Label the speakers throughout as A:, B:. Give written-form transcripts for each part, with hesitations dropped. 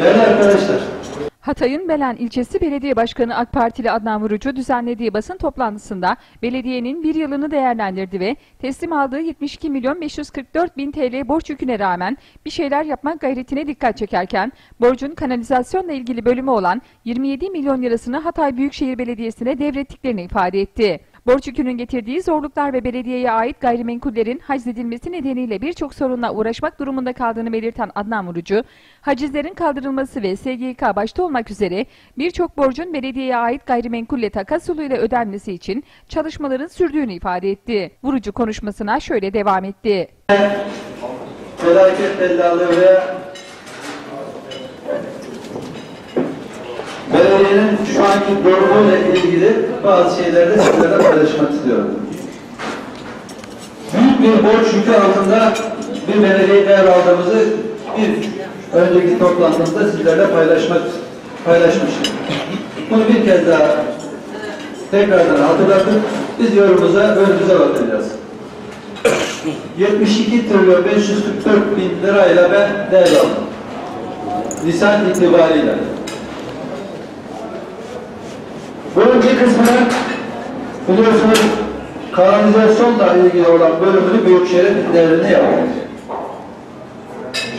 A: Değerli arkadaşlar,
B: Hatay'ın Belen ilçesi belediye başkanı AK Partili Adnan Vurucu düzenlediği basın toplantısında belediyenin bir yılını değerlendirdi ve teslim aldığı 72 milyon 544 bin TL borç yüküne rağmen bir şeyler yapmak gayretine dikkat çekerken borcun kanalizasyonla ilgili bölümü olan 27 milyon lirasını Hatay Büyükşehir Belediyesi'ne devrettiklerini ifade etti. Borç yükünün getirdiği zorluklar ve belediyeye ait gayrimenkullerin haczedilmesi nedeniyle birçok sorunla uğraşmak durumunda kaldığını belirten Adnan Vurucu, hacizlerin kaldırılması ve SGK başta olmak üzere birçok borcun belediyeye ait gayrimenkulle takas yoluyla ödenmesi için çalışmaların sürdüğünü ifade etti. Vurucu konuşmasına şöyle devam etti.
A: Felaket tellalı ve belediyenin şu anki durumuyla ilgili bazı şeyleri de sizlerle paylaşmak istiyorum. Büyük bir borç yükü altında bir belediye devraldığımızı bir önceki toplantımızda sizlerle paylaşmıştık. Bunu bir kez daha tekrardan hatırlatıp biz önümüze bakacağız. 72 trilyon 544 bin lirayla ben devraldım. Nisan itibariyle. Bunun bir kısmını biliyorsunuz kanalizasyonla ilgili olan bölümünü Büyükşehir'in devrine yaptık.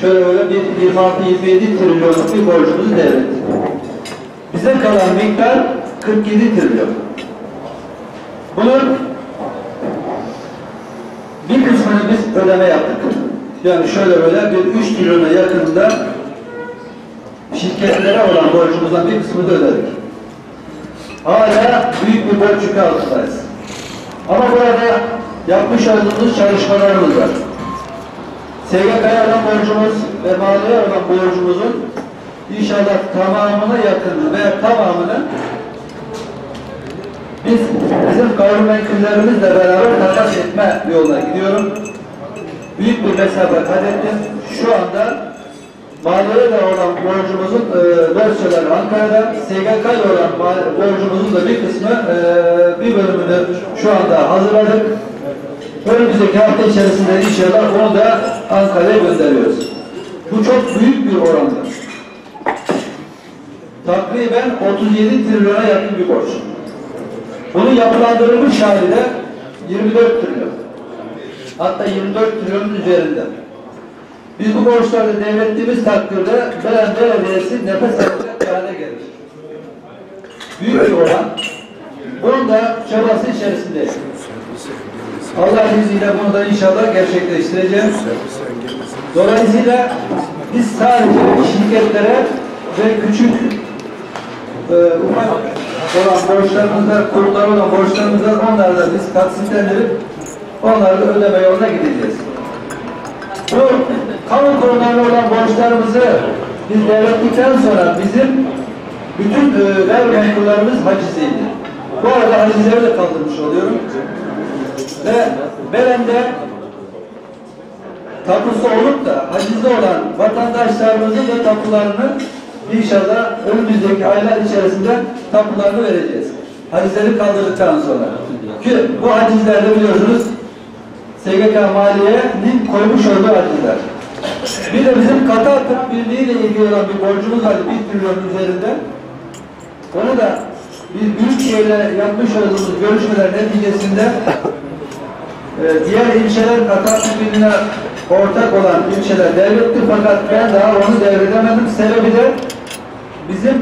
A: Şöyle böyle bir 26-27 trilyonluk bir borcumuzu devrettik. Bize kalan miktar 47 trilyon. Bunun bir kısmını biz ödeme yaptık. Yani şöyle böyle bir 3 trilyona yakınında şirketlere olan borcumuzdan bir kısmını da ödedik. Hala büyük bir borç yükü altındayız. Ama burada yapmış olduğumuz çalışmalarımız var. SGK'ya olan borcumuz ve maliye olan borcumuzun inşallah tamamına yakın ve tamamını bizim gayrimenkullerimizle beraber takas etme yoluna gidiyorum. Büyük bir mesafe kat ettim. Şu anda maliyeyle olan borcumuzun dosyaları Ankara'da, SGK ile olan borcumuzun da bir kısmı, bir bölümünü şu anda hazırladık. Önümüzdeki hafta içerisinde inşallah onu da Ankara'ya gönderiyoruz. Bu çok büyük bir orandır. Takriben 37 trilyona yakın bir borç. Bunun yapılandırılmış hali de 24 trilyon. Hatta 24 trilyonun üzerinde. Biz bu borçları devrettiğimiz takdirde Belen Belediyesi nefes alacak hale gelir. Büyük bir oran. Bunun da çabası içerisindeyiz. Allah izniyle bunu da inşallah gerçekleştireceğiz. Dolayısıyla biz sadece şirketlere ve küçük ufak olan borçlarımızda, kurumlar olan borçlarımızda onları da biz taksitlendirip onları da ödeme yoluna gideceğiz. Bu kamu kurumlarına olan borçlarımızı biz devrettikten sonra bizim bütün gayrimenkullerimiz hacizliydi. Bu arada hacizleri de kaldırmış oluyorum. Ve Belen'de tapusu olup da hacizli olan vatandaşlarımızın da tapularını inşallah önümüzdeki aylar içerisinde tapularını vereceğiz. Hacizleri kaldırdıktan sonra. Ki bu hacizlerde biliyorsunuz SGK Maliye'nin koymuş olduğu hacizler. Bir de bizim Katar Tıp Birliği ile ilgili olan bir borcumuz vardı 1 trilyon üzerinde. Onu da biz Büyükşehir'le yapmış olduğumuz görüşmeler neticesinde diğer ilçeler Katar Tıp Birliği'ne ortak olan ilçeler devretti fakat ben daha onu devredemedim. Sebebi de bizim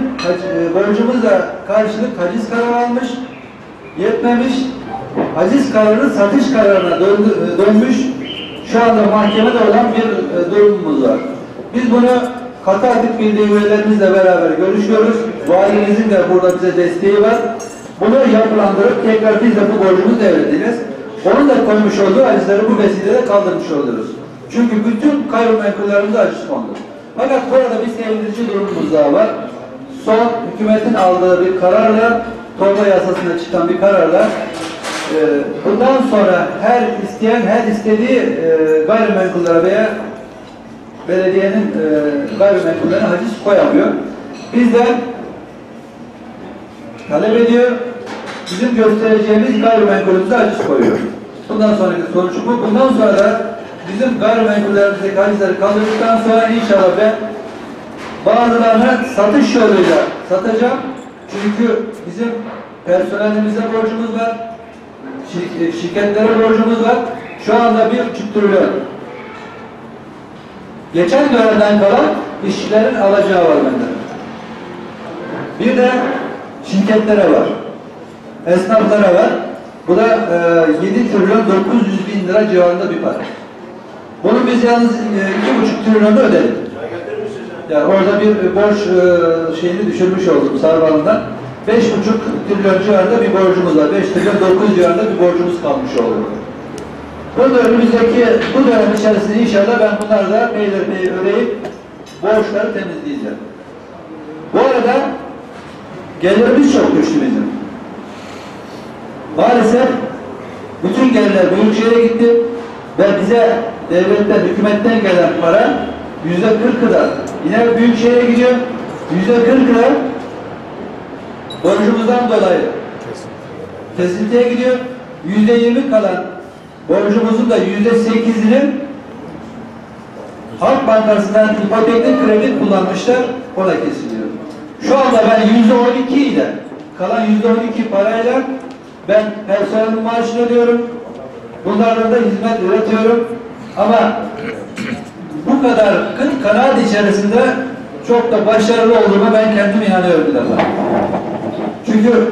A: borcumuzla karşılık haciz kararı almış, yetmemiş. Haciz kararı satış kararına dönmüş. Şu anda mahkemede olan bir durumumuz var. Biz bunu Katar Tıp Birliği üyelerimizle beraber görüşüyoruz. Valimizin de burada bize desteği var. Bunu yapılandırıp tekrar biz de bu borcumuzu devredeceğiz. Onun da koymuş olduğu hacizleri bu vesileyle kaldırmış oluyoruz. Çünkü bütün gayrimenkullerimiz haciz kondu. Fakat burada bir sevindirici durumumuz daha var. Son hükümetin aldığı bir kararla, torba yasasında çıkan bir kararla bundan sonra her isteyen her istediği gayrimenkullere veya belediyenin gayrimenkullerine haciz koyamıyor. Bizden talep ediyor. Bizim göstereceğimiz gayrimenkulümüze haciz koyuyor. Bundan sonraki sonuç bu. Bundan sonra da bizim gayrimenkullerimizdeki hacizleri kaldırdıktan sonra inşallah ben Bazılarını satış yoluyla satacağım. Çünkü bizim personelimize borcumuz var. Şirketlere borcumuz var. Şu anda 1,5 trilyon. Geçen dönemden kalan işçilerin alacağı var benden. Bir de şirketlere var. Esnaflara var. Bu da 7 trilyon 900 bin lira civarında bir para. Bunu biz yalnız 2,5 trilyonu ödedik. Yani orada bir borç şeyini düşürmüş olduk Sarıvalı'ndan. 5,5 trilyon civarında bir borcumuz var. 5 trilyon 900 civarında bir borcumuz kalmış oldu. Bu dönem içerisinde inşallah ben bunları da beylerbeyi ödeyip borçları temizleyeceğim. Bu arada gelirimiz çok güçlü bizim. Maalesef bütün gelirler Büyükşehir'e gitti ve bize devletten, hükümetten gelen para %40'ı da yine Büyükşehir'e gidiyor. %40'ı da borcumuzdan dolayı kesintiye gidiyor. %20 kalan borcumuzun da %8'ini Halk Bankası'ndan ipotekli kredi kullanmışlar, o da kesiliyor. Şu anda ben %12 ile, kalan %12 parayla ben personel maaşını ödüyorum. Bunlarla da hizmet üretiyorum. Ama bu kadar kıt kanaat içerisinde çok da başarılı olduğuma ben kendim inanıyorum bir defa. Çünkü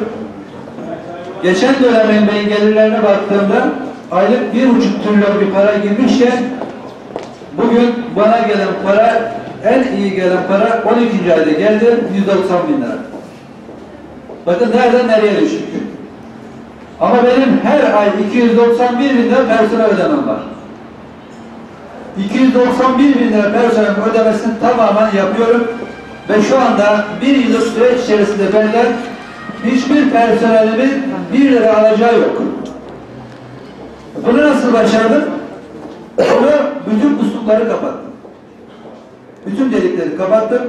A: geçen dönemin ben gelirlerine baktığımda aylık 1,5 trilyon bir para girmişken bugün bana gelen para, en iyi gelen para 12. ayda geldi 190 bin lira. Bakın nereden nereye düştük. Ama benim her ay 291 bin lira personel ödemem var. 291 bin lira personel ödemesini tamamen yapıyorum ve şu anda bir yıllık süreç içerisinde benden hiçbir personelimin 1 lira alacağı yok. Bunu nasıl başardım? Bunu bütün muslukları kapattım. Bütün delikleri kapattım.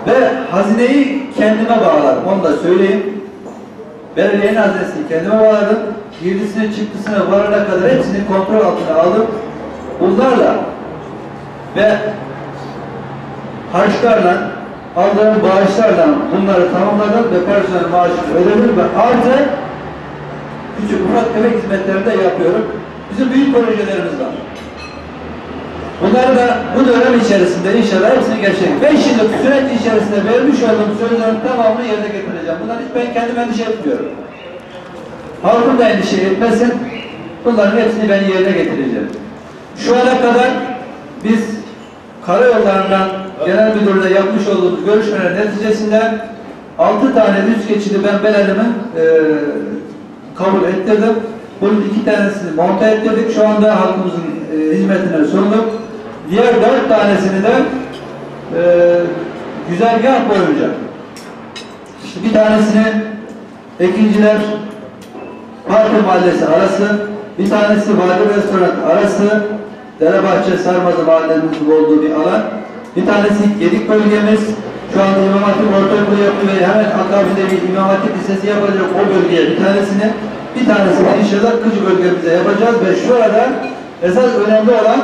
A: Ve hazineyi kendime bağladım. Onu da söyleyeyim. Belediyenin hazinesini kendime bağladım. Girdisine çıktısına varana kadar hepsini kontrol altına aldım. Bunlarla ve harçlarla, aldığım bağışlarla bunları tamamladım ve personel maaşını ödedim ve artı küçük ufak tefek hizmetleri de yapıyorum. Bizim büyük projelerimiz var. Bunları da bu dönem içerisinde inşallah hepsini gerçekleştireceğim. 5 yıllık süreç içerisinde vermiş olduğum sözlerin tamamını yerine getireceğim. Bundan hiç ben kendim endişe etmiyorum. Halkım da endişe etmesin. Bunların hepsini ben yerine getireceğim. Şu ana kadar biz karayollarından genel müdürle yapmış olduğumuz görüşmeler neticesinde 6 tane üst geçidi ben belediyeme kabul ettirdim. Bunun 2 tanesini monte ettirdik. Şu anda halkımızın hizmetine sunduk. Diğer 4 tanesini de güzergah boyunca. İşte bir tanesini Ekinciler Parti Mahallesi arası, bir tanesi Vadi Restoran arası, Derebahçe Sarmazı mahallemizin olduğu bir alan. Bir tanesi Gedik bölgemiz. Şu anda İmam Hatip ortaokulu yapıyor ve hemen akabinde bir İmam Hatip Lisesi yapacak o bölgeye bir tanesini inşallah Kıcı bölgemize yapacağız ve şurada esas önemli olan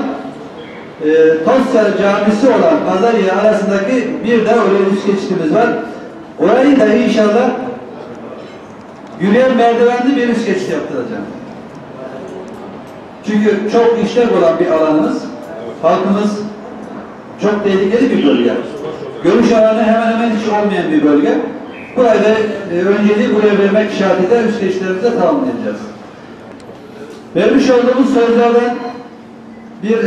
A: Tosya Camisi olan Pazariye arasındaki bir de oraya üst geçitimiz var. Orayı da inşallah yürüyen merdivenli bir üst geçit yaptıracağım. Çünkü çok işlek olan bir alanımız. Halkımız çok tehlikeli bir bölge. Görüş alanı hemen hemen hiç olmayan bir bölge. Burayı da önceliği buraya vermek şartıyla üst geçitlerimize tamamlayacağız. Vermiş olduğumuz sözlerden bir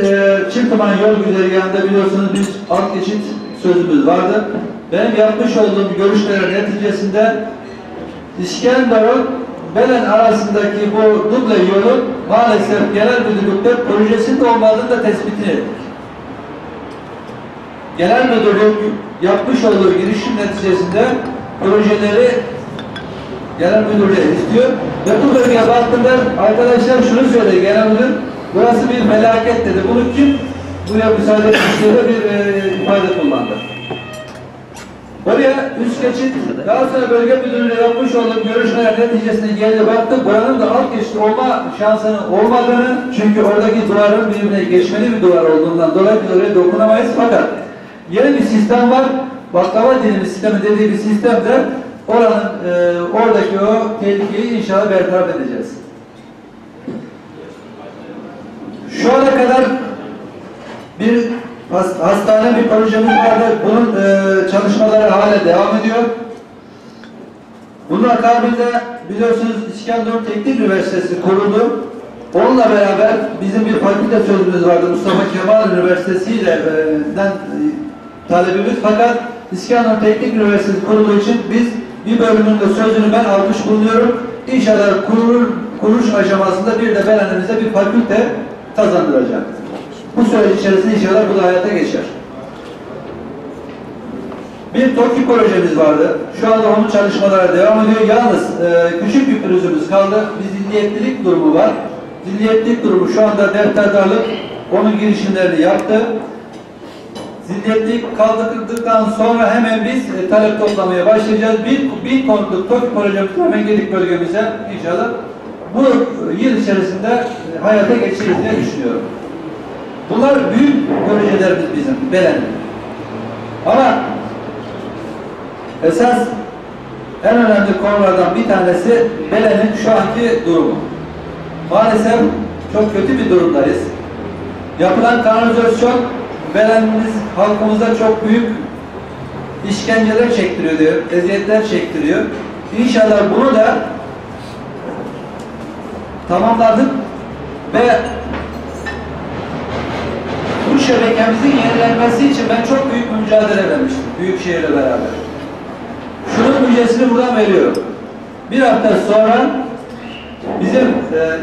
A: Çiftıman yol güzergahında biliyorsunuz biz alt geçit sözümüz vardı. Benim yapmış olduğum görüşmeler neticesinde İskenderun Belen arasındaki bu duble yolun maalesef genel müdürlükte projesinde olmadığını da tespitini ettik. Genel müdürlük yapmış olduğu girişim neticesinde projeleri genel müdürlüğe istiyor ve bu bölgeye baktığında arkadaşlar şunu söyledi genel müdür, burası bir felaket dedi. Bunu kim buraya müsaade etmişleri bir ifade kullandı. Oraya üst geçit, daha sonra bölge müdürlüğü yapmış olduğum görüşmeler neticesinde geldi baktık, buranın da alt geçit olma şansının olmadığını, çünkü oradaki duvarın birbirine geçmeli bir duvar olduğundan dolayı biz oraya dokunamayız fakat yeni bir sistem var. Baklava dilimi sistemi dediği bir sistemde oranın oradaki o tehlikeyi inşallah bertaraf edeceğiz. Şu ana kadar bir hastane bir projemiz vardı. Bunun çalışmaları hala devam ediyor. Bunun akabinde biliyorsunuz İskenderun Teknik Üniversitesi kuruldu. Onunla beraber bizim bir fakülte sözümüz vardı. Mustafa Kemal Üniversitesi ile talebimiz. Fakat İskenderun Teknik Üniversitesi kurulduğu için biz bir bölümünün de sözünü ben almış bulunuyorum. İnşallah kuruluş aşamasında bir de Belen'imize bir fakülte kazandıracak. Bu süreç içerisinde inşallah bu da hayata geçer. Bir TOKİ projemiz vardı. Şu anda onun çalışmaları devam ediyor. Yalnız küçük bir pürüzümüz kaldı. Bir zihniyetlilik durumu var. Zihniyetlilik durumu şu anda defterdarlık onun girişimlerini yaptı. Zihniyetlilik kaldırdıktan sonra hemen biz talep toplamaya başlayacağız. Bir konutluk TOKİ projemiz hemen Gedik bölgemize inşallah bu yıl içerisinde hayata geçiririz diye düşünüyorum. Bunlar büyük projelerimiz bizim, Belen. Ama esas en önemli konulardan bir tanesi Belen'in şu anki durumu. Maalesef çok kötü bir durumdayız. Yapılan kanalizasyon Belen'imiz halkımıza çok büyük işkenceler çektiriyor diyor, eziyetler çektiriyor. İnşallah bunu da tamamladık ve bu şebekemizin yenilenmesi için ben çok büyük mücadele vermiştim Büyükşehir'le beraber. Şunun müjdesini buradan veriyorum. Bir hafta sonra bizim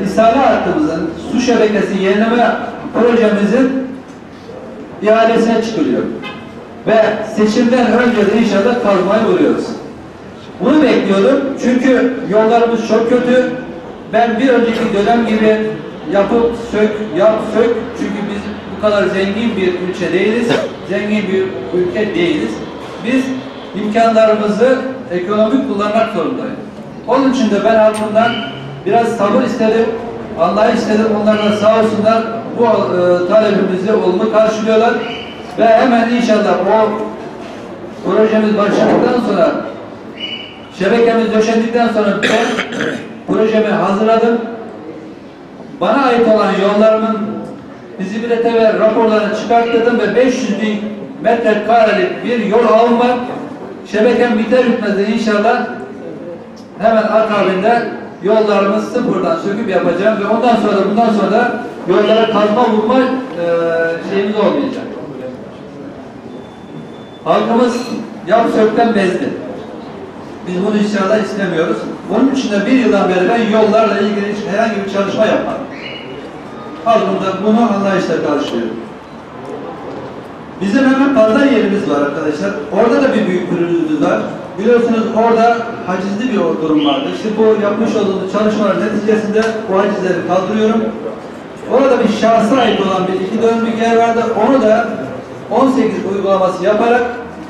A: İhsane hattımızın su şebekesi yenileme projemizin ihalesine çıkılıyor. Ve seçimden önce de inşallah kazmayı vuruyoruz. Bunu bekliyordum çünkü yollarımız çok kötü. Ben bir önceki dönem gibi yapıp sök, yap sök çünkü biz bu kadar zengin bir ülke değiliz. Zengin bir ülke değiliz. Biz imkanlarımızı ekonomik kullanmak zorundayız. Onun için de ben halkımdan biraz sabır istedim, anlayış istedim. Onlar da sağ olsunlar bu talebimizi olumlu karşılıyorlar. Ve hemen inşallah o projemiz başladıktan sonra şebekemiz döşendikten sonra ben projemi hazırladım. Bana ait olan yollarımın fizibilite ve raporlarını çıkarttırdım ve 500.000 metrekarelik bir yol ağım var. Şebekem biter bitmez de inşallah hemen akabinde yollarımız sıfırdan söküp yapacağım ve ondan sonra bundan sonra da yollara kazma vurma şeyimiz olmayacak. Halkımız yap sökten bezdi. Biz bunu inşallah istemiyoruz. Onun için de bir yıldan beri ben yollarla ilgili herhangi bir çalışma yapmadım. Halkım da bunu anlayışla karşılıyor. Bizim hemen pazar yerimiz var arkadaşlar. Orada da bir büyük pürüzümüz var. Biliyorsunuz orada hacizli bir durum vardı. İşte bu yapmış olduğumuz çalışmaların neticesinde bu hacizleri kaldırıyorum. Orada bir şahsa ait olan bir 2 dönümlük yer vardı. Onu da 18 uygulaması yaparak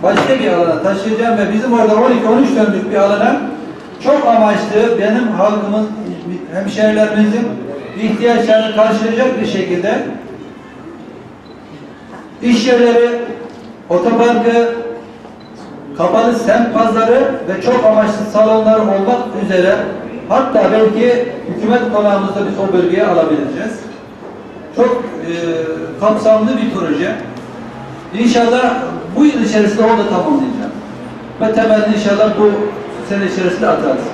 A: başka bir alana taşıyacağım ve bizim orada 12-13 dönümlük bir alana çok amaçlı benim halkımın, hemşehrilerimizin ihtiyaçlarını karşılayacak bir şekilde iş yerleri, otoparkı, kapalı semt pazarı ve çok amaçlı salonlar olmak üzere hatta belki hükümet konağımızda biz o bölgeye alabileceğiz. Çok kapsamlı bir proje. İnşallah bu yıl içerisinde onu da tamamlayacağım. Ve temelini inşallah bu sene içerisinde atarız.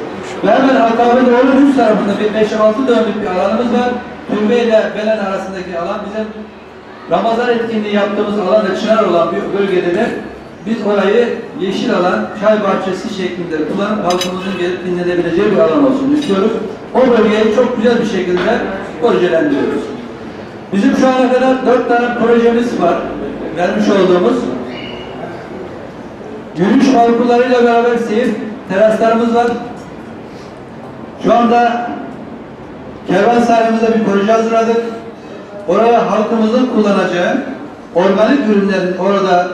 A: Ve hemen akabinde onun üst tarafında bir 5-6 dönümlük bir alanımız var. Türbe ile Belen arasındaki alan bizim Ramazan etkinliği yaptığımız alanda çınar olan bir bölgede de biz orayı yeşil alan, çay bahçesi şeklinde kullanıp halkımızın gelip dinlenebileceği bir alan olsun istiyoruz. O bölgeyi çok güzel bir şekilde projelendiriyoruz. Bizim şu ana kadar 4 tane projemiz var. Vermiş olduğumuz yürüyüş parkurlarıyla beraber seyir teraslarımız var. Şu anda kervansanemizde bir proje hazırladık. Oraya halkımızın kullanacağı organik ürünlerin orada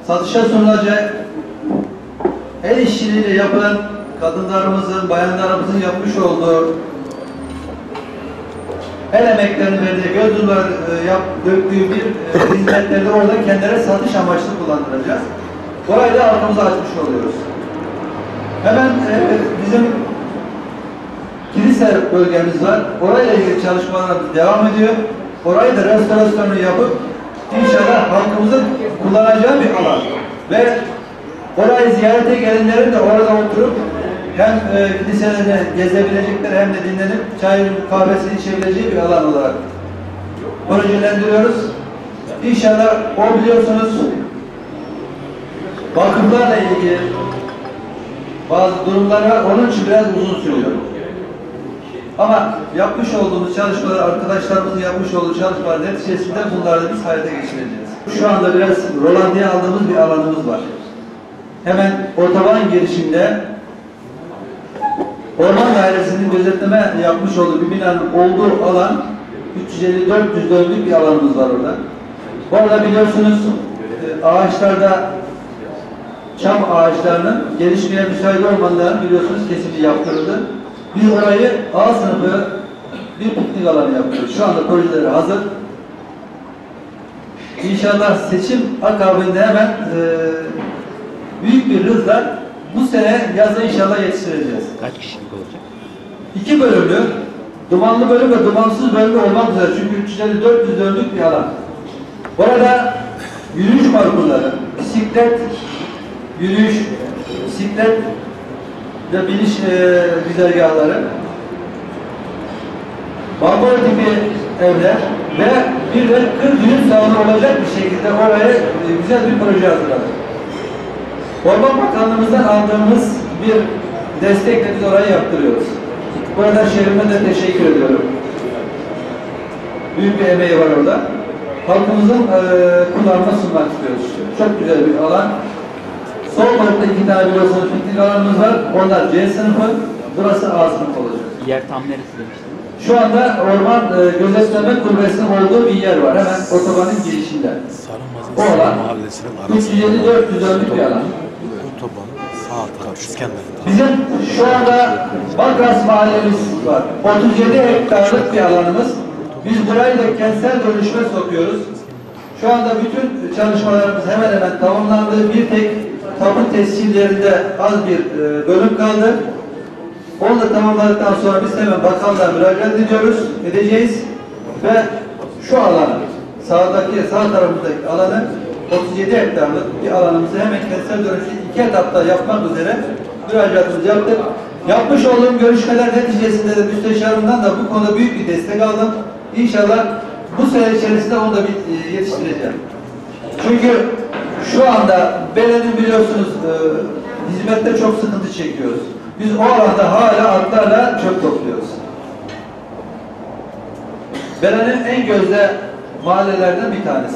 A: satışa sunulacak, el işçiliğiyle yapılan kadınlarımızın, bayanlarımızın yapmış olduğu el emeklerini verdiği, göz nurları döktüğü bir hizmetleri de orada kendileri satış amaçlı kullandıracağız. Orayı da halkımıza açmış oluyoruz. Hemen bizim kilise bölgemiz var. Orayla ilgili çalışmalarımız devam ediyor. Orayı da restorasyonunu yapıp inşallah halkımızın kullanacağı bir alan. Ve orayı ziyarete gelenlerin de orada oturup hem kiliselerini gezebilecekleri hem de dinlenip çay kahvesini içebileceği bir alan olarak projelendiriyoruz. İnşallah o biliyorsunuz vakıflarla ilgili bazı durumlar var. Onun için biraz uzun sürüyor. Ama yapmış olduğumuz çalışmalar, arkadaşlarımızın yapmış olduğu çalışmalar neticesinde bunları da biz hayata geçireceğiz. Şu anda biraz rolantiye aldığımız bir alanımız var. Hemen otoban girişinde Orman Dairesi'nin gözetleme yapmış olduğu bir binanın olduğu alan 350-400 dönümlük bir alanımız var orada. Orada biliyorsunuz ağaçlarda çam ağaçlarının gelişmeye müsait olmalarını biliyorsunuz kesimi yaptırıldı. Biz orayı A sınıfı bir piknik alanı yapıyoruz. Şu anda projeleri hazır. İnşallah seçim akabinde hemen büyük bir hızla bu sene yazda inşallah yetiştireceğiz.
C: Kaç kişilik olacak?
A: 2 bölümlü, dumanlı bölüm ve dumansız bölümü olmak üzere. Çünkü 350-400 dönümlük bir alan. Orada yürüyüş parkurları, bisiklet, yürüyüş, bisiklet ve biniş güzergahları, balkon tipi evler ve bir de kır düğün salonu olacak bir şekilde oraya güzel bir proje hazırladık. Orman Bakanlığımızdan aldığımız bir destekle biz orayı yaptırıyoruz. Burada şehrime de teşekkür ediyorum. Büyük bir emeği var orada. Halkımızın kullanma sunmak istiyoruz. Çok güzel bir alan. Sol tarafta 2 tane biliyorsunuz piknik alanımız var. Onlar C sınıfı, burası A sınıfı olacak.
C: Yer tam neresi demiştiniz?
A: Şu anda orman gözetleme kulübesinin olduğu bir yer var. Hemen otobanın girişinde. O alan 350-400 dönümlük bir alan.
D: Otobanın sağ tarafı İskender'de.
A: Bizim şu anda Bakras mahallemiz var. 37 hektarlık bir alanımız. Biz burayı da kentsel dönüşüme sokuyoruz. Şu anda bütün çalışmalarımız hemen hemen tamamlandı. Bir tek tapu tescillerinde az bir bölüm kaldı. Onu da tamamladıktan sonra biz hemen bakanlığa müracaat edeceğiz ve şu alanı sağ tarafımızdaki alanı 37 hektarlık bir alanımızı hemen kentsel dönüşü 2 etapta yapmak üzere müracaatımızı yaptık. Yapmış olduğum görüşmeler neticesinde de müsteşarımdan da bu konuda büyük bir destek aldım. İnşallah bu sene içerisinde onu da yetiştireceğim. Çünkü şu anda Belen'in biliyorsunuz hizmette çok sıkıntı çekiyoruz. Biz o alanda hala atlarla çöp topluyoruz. Belen'in en gözde mahallelerden bir tanesi.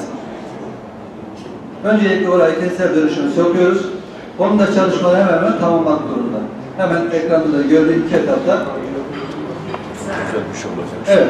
A: Öncelikle orayı kentsel dönüşüme sokuyoruz. Onun da çalışmaları hemen hemen tamamlanmak durumda. Hemen ekranda da gördüğüm 2 etapta.
D: Güzel bir şey olacak.
A: Evet.